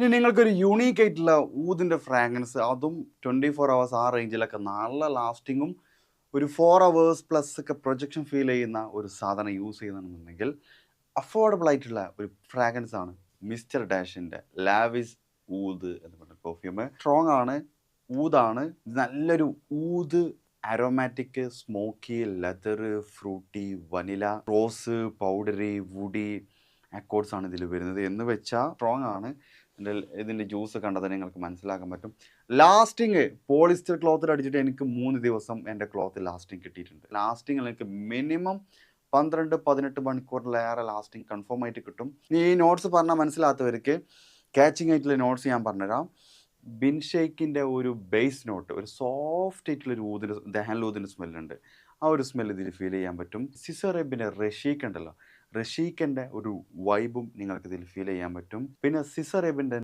ഇനി നിങ്ങൾക്കൊരു യൂണീക്ക് ആയിട്ടുള്ള ഊതിൻ്റെ ഫ്രാഗ്രൻസ്, അതും 24 അവേഴ്സ് ആ റേഞ്ചിലൊക്കെ നല്ല ലാസ്റ്റിങ്ങും ഒരു 4 അവേഴ്സ് പ്ലസ് ഒക്കെ പ്രൊജക്ഷൻ ഫീൽ ചെയ്യുന്ന ഒരു സാധനം യൂസ് ചെയ്യുന്നുണ്ടെങ്കിൽ അഫോർഡബിൾ ആയിട്ടുള്ള ഒരു ഫ്രാഗ്രൻസ് ആണ് മിസ്റ്റർ ഡാഷിൻ്റെ ലാവിസ് ഊത് എന്ന് പറഞ്ഞ പെർഫ്യൂം. സ്ട്രോങ് ആണ്, ഊതാണ്, നല്ലൊരു ഊത് aromatic, smoky, leather, fruity, vanilla, rose, powdery, woody accords ആണ് ഇതിൽ വരുന്നത്. എന്ന് വെച്ചാൽ സ്ട്രോങ് ആണ്. ഇതിൻ്റെ ജ്യൂസ് കണ്ടാൽ തന്നെ നിങ്ങൾക്ക് മനസ്സിലാക്കാൻ പറ്റും. ലാസ്റ്റിങ് പോളിസ്റ്റർ ക്ലോത്തിൽ അടിച്ചിട്ട് എനിക്ക് 3 ദിവസം എൻ്റെ ക്ലോത്ത് ലാസ്റ്റിങ് കിട്ടിയിട്ടുണ്ട്. ലാസ്റ്റിങ് എനിക്ക് മിനിമം 12-18 മണിക്കൂറിലേറെ ലാസ്റ്റിങ് കൺഫേം ആയിട്ട് കിട്ടും. ഈ നോട്ട്സ് പറഞ്ഞാൽ മനസ്സിലാത്തവർക്ക് ക്യാച്ചിങ് ആയിട്ടുള്ള നോട്ട്സ് ഞാൻ പറഞ്ഞുതരാം. ബിൻ ഷെയ്ക്കിൻ്റെ ഒരു ബേസ് നോട്ട്, ഒരു സോഫ്റ്റ് ആയിട്ടുള്ളൊരു ദഹാൻ സ്മെല്ലുണ്ട്. ആ ഒരു സ്മെൽ ഇതിൽ ഫീൽ ചെയ്യാൻ പറ്റും. സിസറേബിൻ്റെ റഷീക്ക് ഉണ്ടല്ലോ, റഷീക്കിൻ്റെ ഒരു വൈബും നിങ്ങൾക്ക് ഇതിൽ ഫീൽ ചെയ്യാൻ പറ്റും. പിന്നെ സിസറേബിൻ്റെ